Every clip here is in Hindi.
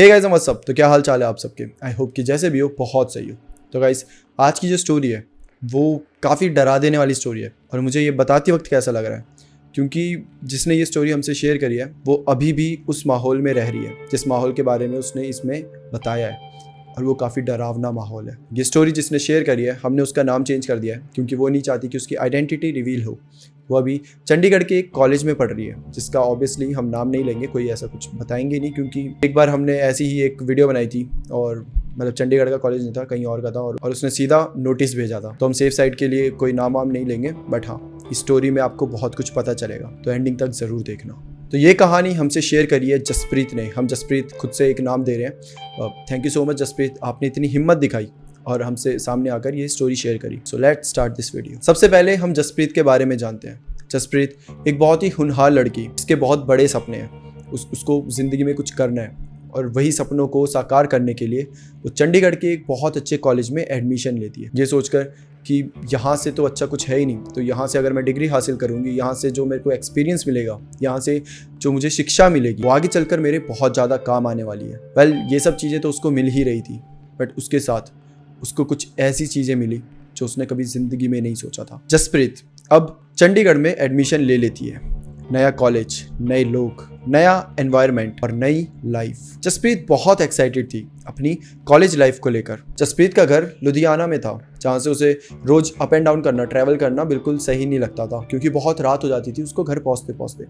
Hey guys what's up. तो क्या हाल चाल है आप सबके। आई होप कि जैसे भी हो बहुत सही हो। तो गाइस आज की जो स्टोरी है वो काफ़ी डरा देने वाली स्टोरी है और मुझे ये बताते वक्त कैसा लग रहा है क्योंकि जिसने ये स्टोरी हमसे शेयर करी है वो अभी भी उस माहौल में रह रही है जिस माहौल के बारे में उसने इसमें बताया है और वो काफ़ी डरावना माहौल है। ये स्टोरी जिसने शेयर करी है हमने उसका नाम चेंज कर दिया है क्योंकि वो नहीं चाहती कि उसकी आइडेंटिटी रिवील हो। वो अभी चंडीगढ़ के एक कॉलेज में पढ़ रही है जिसका ऑब्वियसली हम नाम नहीं लेंगे, कोई ऐसा कुछ बताएंगे नहीं क्योंकि एक बार हमने ऐसी ही एक वीडियो बनाई थी और मतलब चंडीगढ़ का कॉलेज नहीं था, कहीं और का था और उसने सीधा नोटिस भेजा था। तो हम सेफ साइड के लिए कोई नाम वाम नहीं लेंगे, बट हाँ इस स्टोरी में आपको बहुत कुछ पता चलेगा, तो एंडिंग तक ज़रूर देखना। तो ये कहानी हमसे शेयर करी है जसप्रीत ने। हम जसप्रीत खुद से एक नाम दे रहे हैं। Thank you so much Jaspreet, आपने इतनी हिम्मत दिखाई और हमसे सामने आकर ये स्टोरी शेयर करी। So let's start this video. सबसे पहले हम जसप्रीत के बारे में जानते हैं। जसप्रीत एक बहुत ही होनहार लड़की, इसके बहुत बड़े सपने हैं, उसको ज़िंदगी में कुछ करना है और वही सपनों को साकार करने के लिए वो चंडीगढ़ के एक बहुत अच्छे कॉलेज में एडमिशन लेती है, ये सोचकर कि यहाँ से तो अच्छा कुछ है ही नहीं, तो यहाँ से अगर मैं डिग्री हासिल करूँगी, यहाँ से जो मेरे को एक्सपीरियंस मिलेगा, यहाँ से जो मुझे शिक्षा मिलेगी वो आगे चलकर मेरे बहुत ज़्यादा काम आने वाली है। वेल ये सब चीज़ें तो उसको मिल ही रही थी, बट उसके साथ उसको कुछ ऐसी चीज़ें मिली जो उसने कभी ज़िंदगी में नहीं सोचा था। जसप्रीत अब चंडीगढ़ में एडमिशन ले लेती है। नया कॉलेज, नए लोग, नया एनवायरनमेंट और नई लाइफ। जसप्रीत बहुत एक्साइटेड थी अपनी कॉलेज लाइफ को लेकर। जसप्रीत का घर लुधियाना में था जहाँ से उसे रोज अप एंड डाउन करना, ट्रैवल करना बिल्कुल सही नहीं लगता था क्योंकि बहुत रात हो जाती थी उसको घर पहुँचते पहुँचते।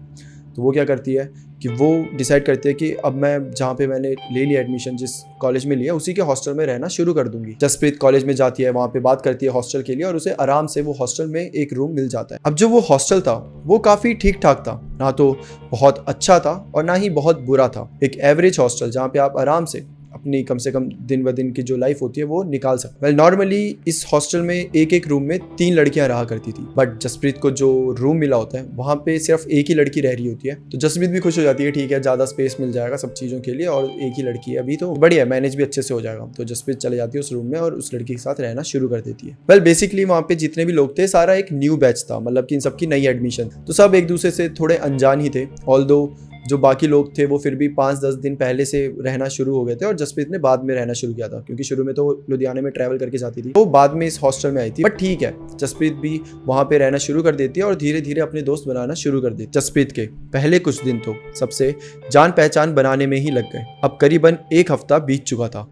तो वो क्या करती है कि वो डिसाइड करती है कि अब मैं जहाँ पे मैंने ले लिया एडमिशन, जिस कॉलेज में लिया उसी के हॉस्टल में रहना शुरू कर दूंगी। जसप्रीत कॉलेज में जाती है, वहाँ पे बात करती है हॉस्टल के लिए और उसे आराम से वो हॉस्टल में एक रूम मिल जाता है। अब जो वो हॉस्टल था वो काफ़ी ठीक ठाक था, ना तो बहुत अच्छा था और ना ही बहुत बुरा था। एक एवरेज हॉस्टल जहाँ पे आप आराम से अपनी कम से कम दिन ब दिन की जो लाइफ होती है वो निकाल सकते। वेल नॉर्मली इस हॉस्टल में एक रूम में 3 लड़कियां रहा करती थी, बट जसप्रीत को जो रूम मिला होता है वहाँ पे सिर्फ एक ही लड़की रह रही होती है। तो जसप्रीत भी खुश हो जाती है, ठीक है ज़्यादा स्पेस मिल जाएगा सब चीज़ों के लिए और एक ही लड़की है अभी तो बढ़िया, मैनेज भी अच्छे से हो जाएगा। तो जसप्रीत चले जाती है उस रूम में और उस लड़की के साथ रहना शुरू कर देती है। वेल बेसिकली वहाँ पे जितने भी लोग थे सारा एक न्यू बैच था, मतलब कि इन सबकी नई एडमिशन, तो सब एक दूसरे से थोड़े अनजान ही थे। ऑल्दो जो बाकी लोग थे वो फिर भी 5-10 दिन पहले से रहना शुरू हो गए थे और जसप्रीत ने बाद में रहना शुरू किया था क्योंकि शुरू में तो लुधियाना में ट्रैवल करके जाती थी, तो बाद में इस हॉस्टल में आई थी। बट ठीक है, जसप्रीत भी वहाँ पे रहना शुरू कर देती है और धीरे धीरे अपने दोस्त बनाना शुरू कर देती है। जसप्रीत के पहले कुछ दिन तो सबसे जान पहचान बनाने में ही लग गए। अब करीबन 1 हफ्ता बीत चुका था।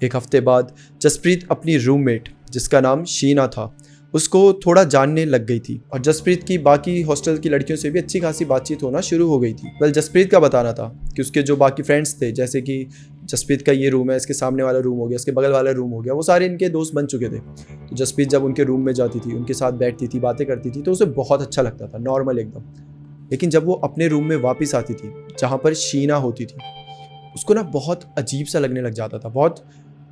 1 हफ्ते बाद जसप्रीत अपनी रूममेट जिसका नाम शीना था उसको थोड़ा जानने लग गई थी और जसप्रीत की बाकी हॉस्टल की लड़कियों से भी अच्छी खासी बातचीत होना शुरू हो गई थी। वेल जसप्रीत का बताना था कि उसके जो बाकी फ्रेंड्स थे, जैसे कि जसप्रीत का ये रूम है, इसके सामने वाला रूम हो गया, इसके बगल वाला रूम हो गया, वो सारे इनके दोस्त बन चुके थे। तो जसप्रीत जब उनके रूम में जाती थी, उनके साथ बैठती थी, बातें करती थी तो उसे बहुत अच्छा लगता था, नॉर्मल एकदम। लेकिन जब वो अपने रूम में वापस आती थी जहाँ पर शीना होती थी, उसको ना बहुत अजीब सा लगने लग जाता था, बहुत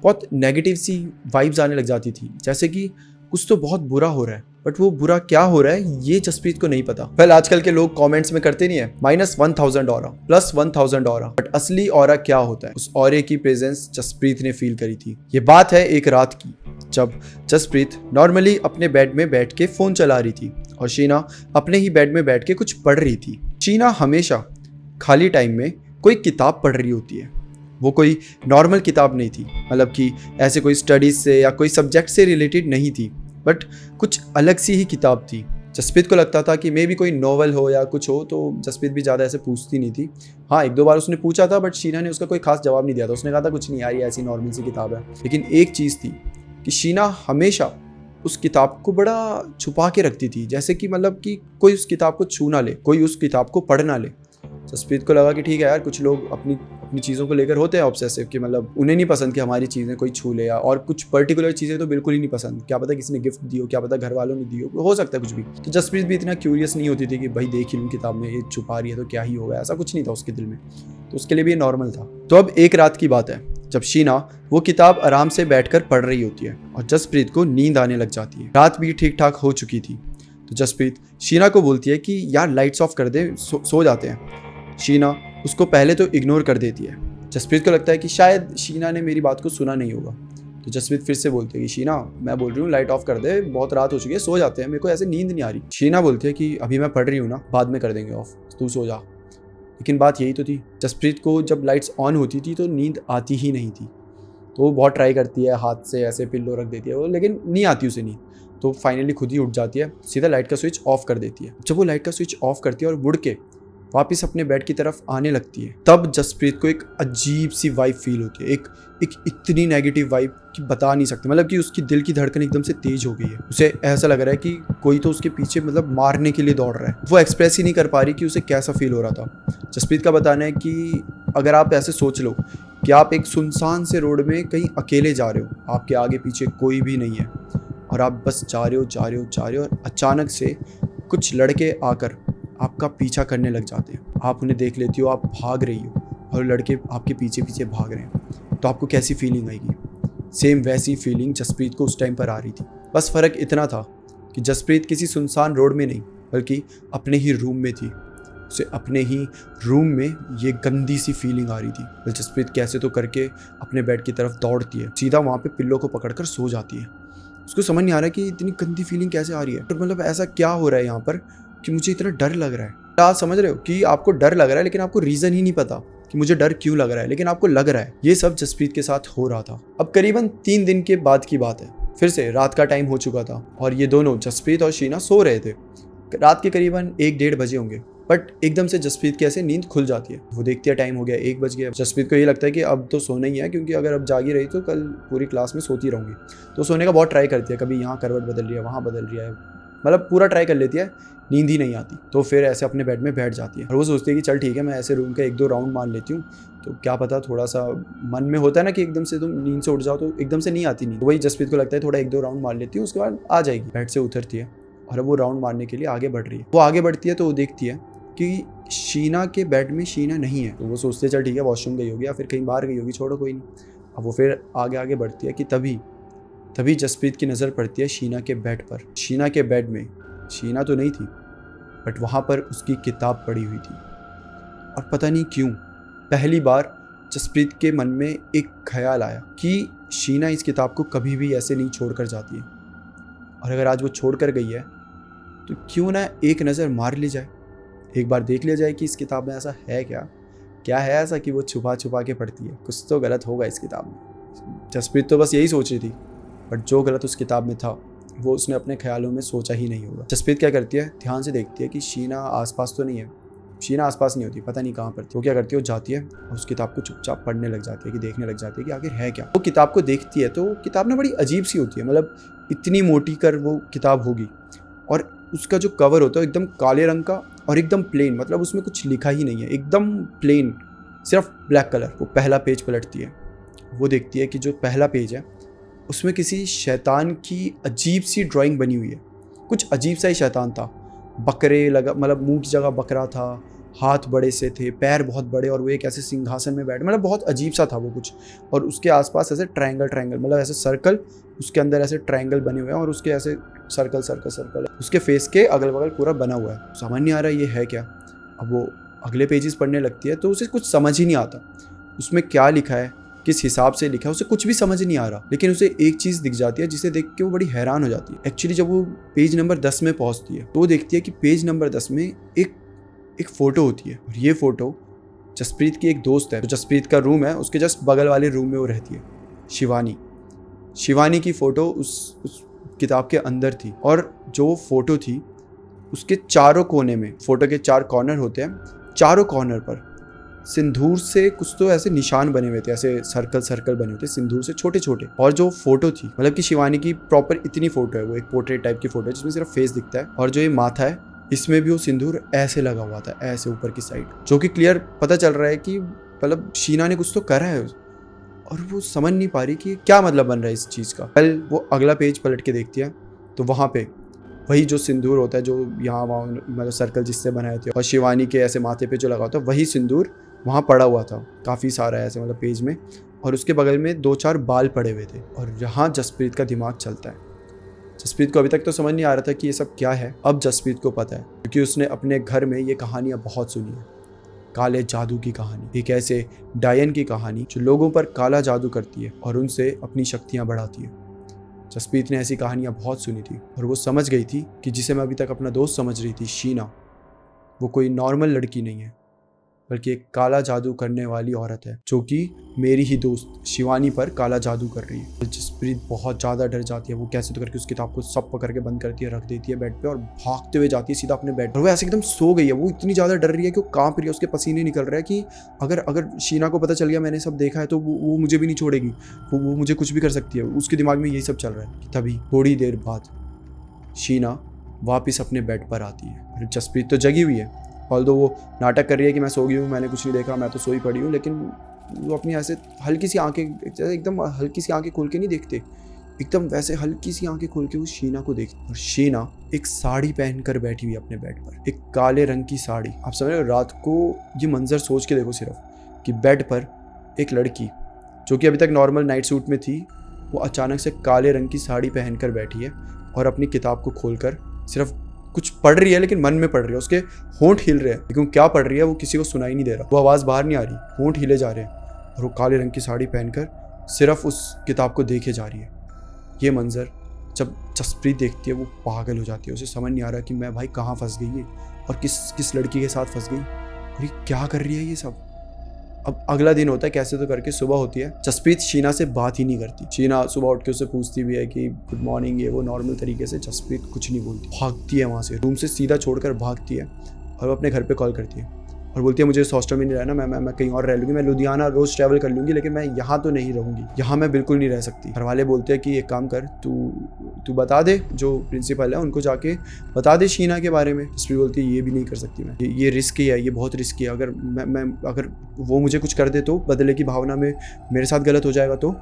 बहुत नेगेटिव सी वाइब्स आने लग जाती थी, जैसे कि कुछ तो बहुत बुरा हो रहा है। बट वो बुरा क्या हो रहा है ये जसप्रीत को नहीं पता। वेल आजकल के लोग कमेंट्स में करते नहीं है -1000 ऑरा, +1000 ऑरा, बट असली ऑरा क्या होता है, उस ऑरे की प्रेजेंस जसप्रीत ने फील करी थी। ये बात है एक रात की जब जसप्रीत नॉर्मली अपने बेड में बैठ के फोन चला रही थी और शीना अपने ही बेड में बैठ के कुछ पढ़ रही थी। शीना हमेशा खाली टाइम में कोई किताब पढ़ रही होती है। वो कोई नॉर्मल किताब नहीं थी, मतलब कि ऐसे कोई स्टडीज से या कोई सब्जेक्ट से रिलेटेड नहीं थी, बट कुछ अलग सी ही किताब थी। जसप्रीत को लगता था कि मे भी कोई नॉवल हो या कुछ हो, तो जसप्रीत भी ज़्यादा ऐसे पूछती नहीं थी। हाँ 1-2 बार उसने पूछा था बट शीना ने उसका कोई खास जवाब नहीं दिया था। उसने कहा था कुछ नहीं यार, ये ऐसी नॉर्मल सी किताब है। लेकिन एक चीज़ थी कि शीना हमेशा उस किताब को बड़ा छुपा के रखती थी, जैसे कि मतलब कि कोई उस किताब को छू ना ले, कोई उस किताब को पढ़ ना ले। जसप्रीत को लगा कि ठीक है यार, कुछ लोग अपनी चीज़ों को लेकर होते हैं ऑब्सेसिव, कि मतलब उन्हें नहीं पसंद कि हमारी चीज़ें कोई छू ले, और कुछ पर्टिकुलर चीज़ें तो बिल्कुल ही नहीं पसंद। क्या पता किसी ने गिफ्ट दी हो, क्या पता घर वालों ने दी हो सकता है कुछ भी। तो जसप्रीत भी इतना क्यूरियस नहीं होती थी कि भाई देख ही लूँ किताब में, ये छुपा रही है तो क्या ही होगा, ऐसा कुछ नहीं था उसके दिल में। तो उसके लिए भी ये नॉर्मल था। तो अब एक रात की बात है जब शीना वो किताब आराम से बैठकर पढ़ रही होती है और जसप्रीत को नींद आने लग जाती है। रात भी ठीक ठाक हो चुकी थी। तो जसप्रीत शीना को बोलती है कि यार लाइट्स ऑफ कर दे, सो जाते हैं। शीना उसको पहले तो इग्नोर कर देती है। जसप्रीत को लगता है कि शायद शीना ने मेरी बात को सुना नहीं होगा। तो जसप्रीत फिर से बोलती है कि शीना मैं बोल रही हूँ लाइट ऑफ कर दे, बहुत रात हो चुकी है, सो जाते हैं, मेरे को ऐसे नींद नहीं आ रही। शीना बोलती है कि अभी मैं पढ़ रही हूँ ना, बाद में कर देंगे ऑफ, तू सो जा। लेकिन बात यही तो थी, जसप्रीत को जब लाइट्स ऑन होती थी तो नींद आती ही नहीं थी। तो वो बहुत ट्राई करती है, हाथ से ऐसे पिल्लो रख देती है वो, लेकिन नहीं आती उसे नींद। तो फाइनली खुद ही उठ जाती है, सीधा लाइट का स्विच ऑफ कर देती है। जब वो लाइट का स्विच ऑफ करती है और मुड़ के वापस अपने बेड की तरफ आने लगती है, तब जसप्रीत को एक अजीब सी वाइब फील होती है, एक इतनी नेगेटिव वाइब कि बता नहीं सकते। मतलब कि उसकी दिल की धड़कन एकदम से तेज हो गई है, उसे ऐसा लग रहा है कि कोई तो उसके पीछे मतलब मारने के लिए दौड़ रहा है। वो एक्सप्रेस ही नहीं कर पा रही कि उसे कैसा फील हो रहा था। जसप्रीत का बताना है कि अगर आप ऐसे सोच लो कि आप एक सुनसान से रोड में कहीं अकेले जा रहे हो, आपके आगे पीछे कोई भी नहीं है और आप बस जा रहे हो और अचानक से कुछ लड़के आकर आपका पीछा करने लग जाते हैं। आप उन्हें देख लेती हो, आप भाग रही हो और लड़के आपके पीछे पीछे भाग रहे हैं, तो आपको कैसी फीलिंग आएगी? सेम वैसी फीलिंग जसप्रीत को उस टाइम पर आ रही थी। बस फ़र्क इतना था कि जसप्रीत किसी सुनसान रोड में नहीं बल्कि अपने ही रूम में थी। उसे अपने ही रूम में ये गंदी सी फीलिंग आ रही थी। जसप्रीत कैसे तो करके अपने बेड की तरफ दौड़ती है, सीधा वहाँ पे पिल्लो को पकड़कर सो जाती है। उसको समझ नहीं आ रहा कि इतनी गंदी फीलिंग कैसे आ रही है, तो मतलब ऐसा क्या हो रहा है यहाँ पर कि मुझे इतना डर लग रहा है। आप समझ रहे हो कि आपको डर लग रहा है, लेकिन आपको रीज़न ही नहीं पता कि मुझे डर क्यों लग रहा है, लेकिन आपको लग रहा है। ये सब जसप्रीत के साथ हो रहा था। अब करीबन 3 दिन के बाद की बात है, फिर से रात का टाइम हो चुका था और ये दोनों जसप्रीत और शीना सो रहे थे। रात के करीबन 1-1:30 बजे होंगे, बट एकदम से जसप्रीत की ऐसे नींद खुल जाती है। वो देखती है टाइम हो गया, 1 बज गया। जसप्रीत को ये लगता है कि अब तो सोना ही है, क्योंकि अगर अब जागी रही तो कल पूरी क्लास में सोती रहूंगी। तो सोने का बहुत ट्राई करती है, कभी यहाँ करवट बदल रही है, वहाँ बदल रही है, मतलब पूरा ट्राई कर लेती है, नींद ही नहीं आती। तो फिर ऐसे अपने बेड में बैठ जाती है और वो सोचती है कि चल ठीक है, मैं ऐसे रूम का 1-2 राउंड मार लेती हूँ, तो क्या पता थोड़ा सा मन में होता है ना कि एकदम से तुम नींद से उठ जाओ तो एकदम से नहीं आती नींद। वही जसप्रीत को लगता है थोड़ा 1-2 राउंड मार लेती हूँ, उसके बाद आ जाएगी। बेड से उतरती है और अब वो राउंड मारने के लिए आगे बढ़ रही है। वो आगे बढ़ती है तो वो देखती है कि शीना के बेड में शीना नहीं है। तो वो सोचते हैं चल ठीक है, वॉशरूम गई होगी या फिर कहीं बाहर गई होगी, छोड़ो कोई नहीं। अब वो फिर आगे बढ़ती है कि तभी जसप्रीत की नज़र पड़ती है शीना के बेड पर। शीना के बेड में शीना तो नहीं थी, बट वहाँ पर उसकी किताब पड़ी हुई थी। और पता नहीं क्यों पहली बार जसप्रीत के मन में एक ख्याल आया कि शीना इस किताब को कभी भी ऐसे नहीं छोड़ कर जाती है, और अगर आज वो छोड़ कर गई है तो क्यों ना एक नज़र मार ली जाए, एक बार देख लिया जाए कि इस किताब में ऐसा है क्या है ऐसा कि वो छुपा छुपा के पढ़ती है। कुछ तो गलत होगा इस किताब में। जसप्रीत तो बस यही सोच रही थी, बट जो गलत उस किताब में था वो उसने अपने ख्यालों में सोचा ही नहीं होगा। जसप्रीत क्या करती है, ध्यान से देखती है कि शीना आसपास तो नहीं है। शीना आसपास नहीं होती, पता नहीं कहाँ पर थी। वो क्या करती है, वो जाती है और उस किताब को चुपचाप पढ़ने लग जाती है, कि देखने लग जाती है कि आखिर है क्या। वो किताब को देखती है तो किताब ना बड़ी अजीब सी होती है, मतलब इतनी मोटी कर वो किताब होगी, और उसका जो कवर होता है एकदम काले रंग का और एकदम प्लेन, मतलब उसमें कुछ लिखा ही नहीं है, एकदम प्लेन, सिर्फ ब्लैक कलर। वो पहला पेज पलटती है, वो देखती है कि जो पहला पेज है उसमें किसी शैतान की अजीब सी ड्राइंग बनी हुई है। कुछ अजीब सा ही शैतान था, बकरे लगा, मतलब मुंह की जगह बकरा था, हाथ बड़े से थे, पैर बहुत बड़े, और वो एक ऐसे सिंहासन में बैठे, मतलब बहुत अजीब सा था वो कुछ। और उसके आसपास ऐसे ट्रायंगल, मतलब ऐसे सर्कल, उसके अंदर ऐसे ट्रायंगल बने हुए हैं और उसके ऐसे सर्कल उसके फेस के अगल बगल पूरा बना हुआ है। समझ नहीं आ रहा ये है क्या। अब वो अगले पेजेस पढ़ने लगती है तो उसे कुछ समझ ही नहीं आता उसमें क्या लिखा है, किस हिसाब से लिखा है, उसे कुछ भी समझ नहीं आ रहा। लेकिन उसे एक चीज़ दिख जाती है जिसे देख के वो बड़ी हैरान हो जाती है। एक्चुअली जब वो पेज नंबर 10 में पहुंचती है तो वो देखती है कि पेज नंबर 10 में एक फ़ोटो होती है, और ये फ़ोटो जसप्रीत की एक दोस्त है। तो जसप्रीत का रूम है, उसके जस्ट बगल वाले रूम में वो रहती है, शिवानी की फ़ोटो उस किताब के अंदर थी। और जो फ़ोटो थी उसके चारों कोने में, फ़ोटो के 4 कॉर्नर होते हैं, चारों कॉर्नर पर सिंदूर से कुछ तो ऐसे निशान बने हुए थे, ऐसे सर्कल बने हुए थे सिंदूर से, छोटे छोटे। और जो फोटो थी, मतलब कि शिवानी की प्रॉपर इतनी फोटो है, वो एक पोर्ट्रेट टाइप की फोटो है जिसमें सिर्फ फेस दिखता है, और जो ये माथा है इसमें भी वो सिंदूर ऐसे लगा हुआ था, ऐसे ऊपर की साइड, जो कि क्लियर पता चल रहा है कि मतलब शीना ने कुछ तो करा है, और वो समझ नहीं पा रही कि क्या मतलब बन रहा है इस चीज़ का। कल वो अगला पेज पलट के देखती है तो वहाँ पे वही जो सिंदूर होता है, जो यहाँ वहाँ मतलब सर्कल जिससे बनाए थे, और शिवानी के ऐसे माथे पे जो लगा होता है, वही सिंदूर वहाँ पड़ा हुआ था, काफ़ी सारा ऐसे मतलब पेज में, और उसके बगल में 2-4 बाल पड़े हुए थे। और यहाँ जसप्रीत का दिमाग चलता है। जसप्रीत को अभी तक तो समझ नहीं आ रहा था कि ये सब क्या है। अब जसप्रीत को पता है, क्योंकि उसने अपने घर में ये कहानियाँ बहुत सुनी है। काले जादू की कहानी, एक ऐसे डायन की कहानी जो लोगों पर काला जादू करती है और उनसे अपनी शक्तियाँ बढ़ाती है। जसप्रीत ने ऐसी कहानियाँ बहुत सुनी थी, और वो समझ गई थी कि जिसे मैं अभी तक अपना दोस्त समझ रही थी, शीना, वो कोई नॉर्मल लड़की नहीं है, बल्कि एक काला जादू करने वाली औरत है, जो कि मेरी ही दोस्त शिवानी पर काला जादू कर रही है। जसप्रीत बहुत ज़्यादा डर जाती है। वो कैसे तो करके उस किताब को सब पकड़ के बंद करती है, रख देती है बेड पे और भागते हुए जाती है सीधा अपने बेड पर। वो ऐसे एकदम सो गई है। वो इतनी ज़्यादा डर रही है कि वो कांप रही है, उसके पसीने निकल रहे हैं कि अगर शीना को पता चल गया मैंने सब देखा है तो वो मुझे भी नहीं छोड़ेगी, वो मुझे कुछ भी कर सकती है। उसके दिमाग में यही सब चल रहा है। तभी थोड़ी देर बाद शीना वापस अपने बेड पर आती है। जसप्रीत तो जगी हुई है, ऑल्दो वो नाटक कर रही है कि मैं सो गई हूँ, मैंने कुछ नहीं देखा, मैं तो सोई पड़ी हूँ, लेकिन वो अपनी ऐसे हल्की सी आंखें, एकदम हल्की सी आंखें खोल के नहीं देखते, एकदम वैसे हल्की सी आंखें खोल के वो शीना को देखती। और शीना एक साड़ी पहनकर बैठी हुई अपने बेड पर, एक काले रंग की साड़ी। आप समझ रहे हो? रात को ये मंजर सोच के देखो सिर्फ कि बेड पर एक लड़की जो कि अभी तक नॉर्मल नाइट सूट में थी, वो अचानक से काले रंग की साड़ी पहनकर बैठी है और अपनी किताब को खोलकर सिर्फ कुछ पढ़ रही है, लेकिन मन में पढ़ रही है। उसके होंठ हिल रहे हैं, लेकिन क्या पढ़ रही है वो किसी को सुनाई नहीं दे रहा। वो आवाज़ बाहर नहीं आ रही, होंठ हिले जा रहे हैं और वो काले रंग की साड़ी पहनकर सिर्फ उस किताब को देखे जा रही है। ये मंजर जब जसप्रीत देखती है वो पागल हो जाती है। उसे समझ नहीं आ रहा कि मैं भाई कहाँ फंस गई है और किस लड़की के साथ फंस गई और ये क्या कर रही है ये सब। अब अगला दिन होता है, कैसे तो करके सुबह होती है। जसप्रीत शीना से बात ही नहीं करती। शीना सुबह उठ के उससे पूछती भी है कि गुड मॉर्निंग, ये वो नॉर्मल तरीके से। जसप्रीत कुछ नहीं बोलती, भागती है वहाँ से, रूम से सीधा छोड़कर भागती है और वो अपने घर पे कॉल करती है और बोलती है मुझे इस हॉस्टल में नहीं रहना, मैं कहीं और रह लूँगी, मैं लुधियाना रोज़ ट्रैवल कर लूँगी, लेकिन मैं यहाँ तो नहीं रहूँगी, यहाँ मैं बिल्कुल नहीं रह सकती। घर वाले बोलते हैं कि एक काम कर, तू बता दे, जो प्रिंसिपल है उनको जाके बता दे शीना के बारे में। जसप्रीत बोलती है ये भी नहीं कर सकती मैं, ये रिस्की है, ये बहुत रिस्की है। अगर वो मुझे कुछ कर दे तो बदले की भावना में मेरे साथ गलत हो जाएगा तो,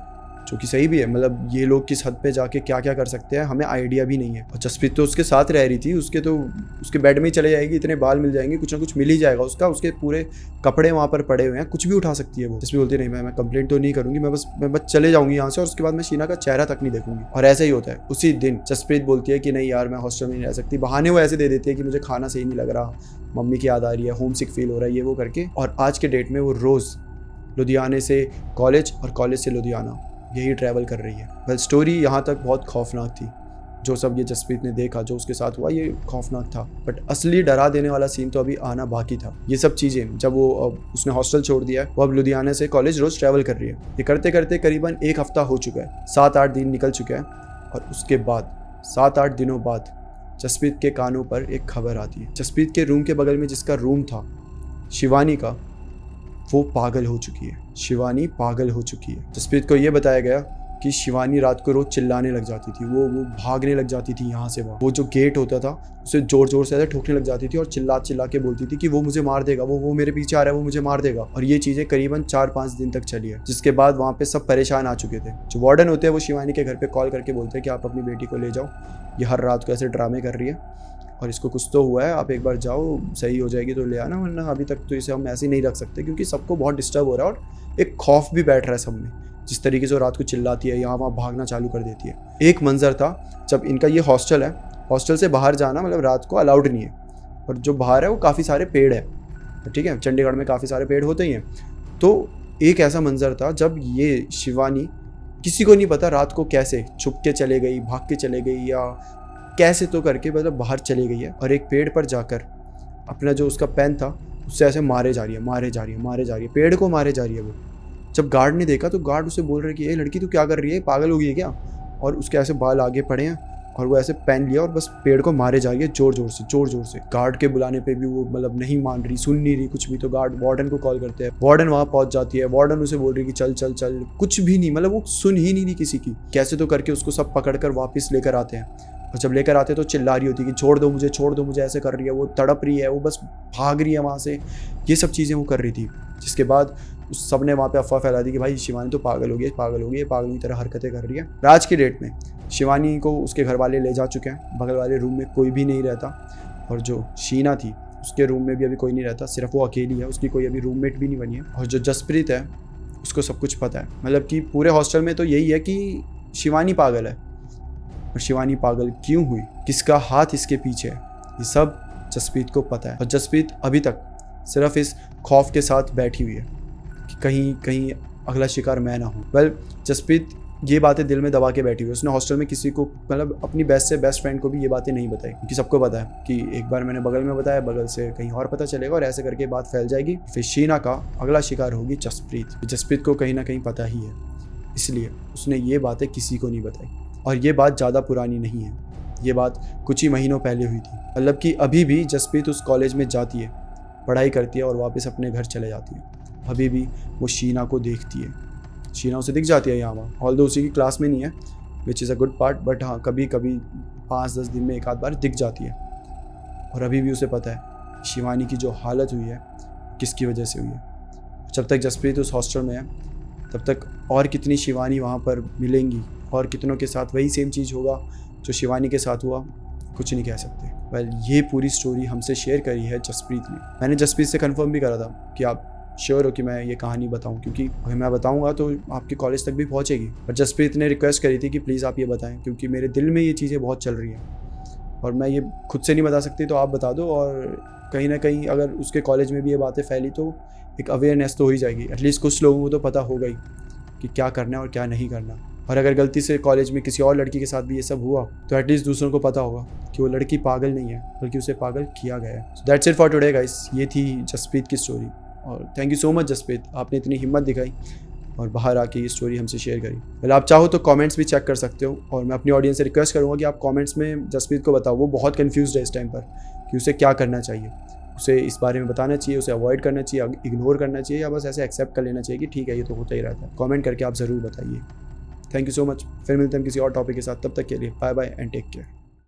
जो कि सही भी है। मतलब ये लोग किस हद पे जाके क्या क्या कर सकते हैं हमें आइडिया भी नहीं है। और जसप्रीत तो उसके साथ रह रही थी, उसके बेड में ही चले जाएगी, इतने बाल मिल जाएंगे, कुछ ना कुछ मिल ही जाएगा उसका, उसके पूरे कपड़े वहाँ पर पड़े हुए हैं, कुछ भी उठा सकती है वो। जसप्रीत बोलती नहीं, मैं कंप्लेंट तो नहीं करूँगी, मैं बस चले जाऊँगी यहाँ से और उसके बाद मैं शीना का चेहरा तक नहीं देखूंगी। और ऐसा ही होता है। उसी दिन जसप्रीत बोलती है कि नहीं यार मैं हॉस्टल में नहीं रह सकती। बहाने वो ऐसे दे देती है कि मुझे खाना सही नहीं लग रहा, मम्मी की याद आ रही है, होम सिक फील हो रहा है, ये वो करके। और आज के डेट में वो रोज़ लुधियाने से कॉलेज और कॉलेज से लुधियाना यही ट्रैवल कर रही है। वेल स्टोरी यहाँ तक बहुत खौफनाक थी। जो सब ये जसप्रीत ने देखा, जो उसके साथ हुआ, ये खौफनाक था। बट असली डरा देने वाला सीन तो अभी आना बाकी था। ये सब चीज़ें जब उसने हॉस्टल छोड़ दिया है, वो अब लुधियाना से कॉलेज रोज़ ट्रैवल कर रही है। ये करते करते करीबन 1 हफ्ता हो चुका है, 7-8 दिन निकल चुके हैं। और उसके बाद 7-8 दिनों बाद जसप्रीत के कानों पर एक खबर आती है। जसप्रीत के रूम के बगल में जिसका रूम था शिवानी का, वो पागल हो चुकी है। शिवानी पागल हो चुकी है। जसप्रीत को ये बताया गया कि शिवानी रात को रोज चिल्लाने लग जाती थी, वो भागने लग जाती थी यहाँ से वहाँ। वो जो गेट होता था उसे जोर जोर से ऐसे ठोकने लग जाती थी और चिल्ला चिल्ला के बोलती थी कि वो मुझे मार देगा, वो मेरे पीछे आ रहा है, वो मुझे मार देगा। और ये चीज़ें करीबन 4-5 दिन तक चली है, जिसके बाद वहाँ पे सब परेशान आ चुके थे। जो वार्डन होते हैं वो शिवानी के घर पे कॉल करके बोलते हैं कि आप अपनी बेटी को ले जाओ, ये हर रात को ऐसे ड्रामे कर रही है और इसको कुछ तो हुआ है, आप एक बार जाओ, सही हो जाएगी तो ले आना, वरना अभी तक तो इसे हम ऐसे ही नहीं रख सकते, क्योंकि सबको बहुत डिस्टर्ब हो रहा है और एक खौफ भी बैठ रहा है सब में। जिस तरीके से वो रात को चिल्लाती है, यहाँ वहाँ भागना चालू कर देती है। एक मंजर था जब इनका ये हॉस्टल है, हॉस्टल से बाहर जाना मतलब रात को अलाउड नहीं है, और जो बाहर है वो काफ़ी सारे पेड़ है, ठीक है, चंडीगढ़ में काफ़ी सारे पेड़ होते ही हैं। तो एक ऐसा मंजर था जब ये शिवानी, किसी को नहीं पता रात को कैसे छुप के चले गई, भाग के चले गई, या कैसे तो करके मतलब बाहर चली गई है, और एक पेड़ पर जाकर अपना जो उसका पेन था उससे ऐसे मारे जा रही है, पेड़ को मारे जा रही है वो। जब गार्ड ने देखा तो गार्ड उसे बोल रहे कि ये लड़की तू क्या कर रही है, पागल हो गई है क्या? और उसके ऐसे बाल आगे पड़े हैं और वो ऐसे पेन लिया और बस पेड़ को मारे जा रही है जोर जोर से। गार्ड के बुलाने पे भी वो मतलब नहीं मान रही, सुन नहीं रही कुछ भी। तो गार्ड वार्डन को कॉल करते हैं, वार्डन वहाँ पहुँच जाती है, वार्डन उसे बोल रही कि चल चल चल, कुछ भी नहीं, मतलब वो सुन ही नहीं रही किसी की। कैसे तो करके उसको सब पकड़ कर वापस लेकर आते हैं, और जब लेकर आते तो चिल्ला रही होती कि छोड़ दो मुझे, ऐसे कर रही है, वो तड़प रही है, वो बस भाग रही है वहाँ से, ये सब चीज़ें वो कर रही थी। जिसके बाद उस सब ने वहाँ पे अफवाह फैला दी कि भाई शिवानी तो पागल हो गई, पागल की तरह हरकतें कर रही है। आज की डेट में शिवानी को उसके घर वाले ले जा चुके हैं, बगल वाले रूम में कोई भी नहीं रहता, और जो शीना थी उसके रूम में भी अभी कोई नहीं रहता, सिर्फ वो अकेली है, उसकी कोई अभी रूममेट भी नहीं बनी है। और जो जसप्रीत है उसको सब कुछ पता है, मतलब कि पूरे हॉस्टल में तो यही है कि शिवानी पागल है, और शिवानी पागल क्यों हुई, किसका हाथ इसके पीछे है, ये सब जसप्रीत को पता है। और जसप्रीत अभी तक सिर्फ इस खौफ के साथ बैठी हुई है कि कहीं अगला शिकार मैं ना हूँ। वेल जसप्रीत ये बातें दिल में दबा के बैठी हुई। उसने हॉस्टल में किसी को, मतलब अपनी बेस्ट से बेस्ट फ्रेंड को भी ये बातें नहीं बताई, क्योंकि सबको पता है कि एक बार मैंने बगल में बताया, बगल से कहीं और पता चलेगा और ऐसे करके बात फैल जाएगी। फिर शीना का अगला शिकार होगी जसप्रीत। जसप्रीत को कहीं ना कहीं पता ही है, इसलिए उसने ये बातें किसी को नहीं बताई। और ये बात ज़्यादा पुरानी नहीं है, ये बात कुछ ही महीनों पहले हुई थी। मतलब कि अभी भी जसप्रीत उस कॉलेज में जाती है, पढ़ाई करती है और वापस अपने घर चले जाती है। अभी भी वो शीना को देखती है, शीना उसे दिख जाती है यहाँ वहाँ, ऑल्दो उसी की क्लास में नहीं है, which is a good part, but हाँ कभी कभी 5-10 दिन में एक आध बार दिख जाती है। और अभी भी उसे पता है शिवानी की जो हालत हुई है किसकी वजह से हुई है। जब तक जसप्रीत उस हॉस्टल में है तब तक और कितनी शिवानी वहाँ पर मिलेंगी और कितनों के साथ वही सेम चीज़ होगा जो शिवानी के साथ हुआ, कुछ नहीं कह सकते। वेल, ये पूरी स्टोरी हमसे शेयर करी है जसप्रीत ने। मैंने जसप्रीत से कंफर्म भी करा था कि आप श्योर हो कि मैं ये कहानी बताऊं, क्योंकि अगर मैं बताऊंगा तो आपके कॉलेज तक भी पहुंचेगी। पर जसप्रीत ने रिक्वेस्ट करी थी कि प्लीज़ आप ये बताएं, क्योंकि मेरे दिल में ये चीज़ें बहुत चल रही हैं और मैं ये खुद से नहीं बता सकती, तो आप बता दो। और कहीं ना कहीं अगर उसके कॉलेज में भी ये बातें फैली तो एक अवेयरनेस तो हो ही जाएगी, एटलीस्ट कुछ लोगों को तो पता होगा ही कि क्या करना है और क्या नहीं करना। और अगर गलती से कॉलेज में किसी और लड़की के साथ भी ये सब हुआ तो एटलीस्ट दूसरों को पता होगा कि वो लड़की पागल नहीं है, बल्कि उसे पागल किया गया है। That's it for today guys, ये थी जसप्रीत की स्टोरी। और thank you so much Jaspreet, आपने इतनी हिम्मत दिखाई और बाहर आके ये स्टोरी हमसे शेयर करी। वेल, आप चाहो तो कमेंट्स भी चेक कर सकते हो, और मैं अपनी ऑडियंस से रिक्वेस्ट करूँगा कि आप कमेंट्स में जसप्रीत को बताओ। वो बहुत कंफ्यूज्ड है इस टाइम पर कि उसे क्या करना चाहिए, उसे इस बारे में बताना चाहिए, उसे अवॉइड करना चाहिए, इग्नोर करना चाहिए, या बस ऐसे एक्सेप्ट कर लेना चाहिए कि ठीक है ये तो होता ही रहता है। कमेंट करके आप ज़रूर बताइए। थैंक यू सो मच, फिर मिलते हैं किसी और टॉपिक के साथ, तब तक के लिए bye bye and take care.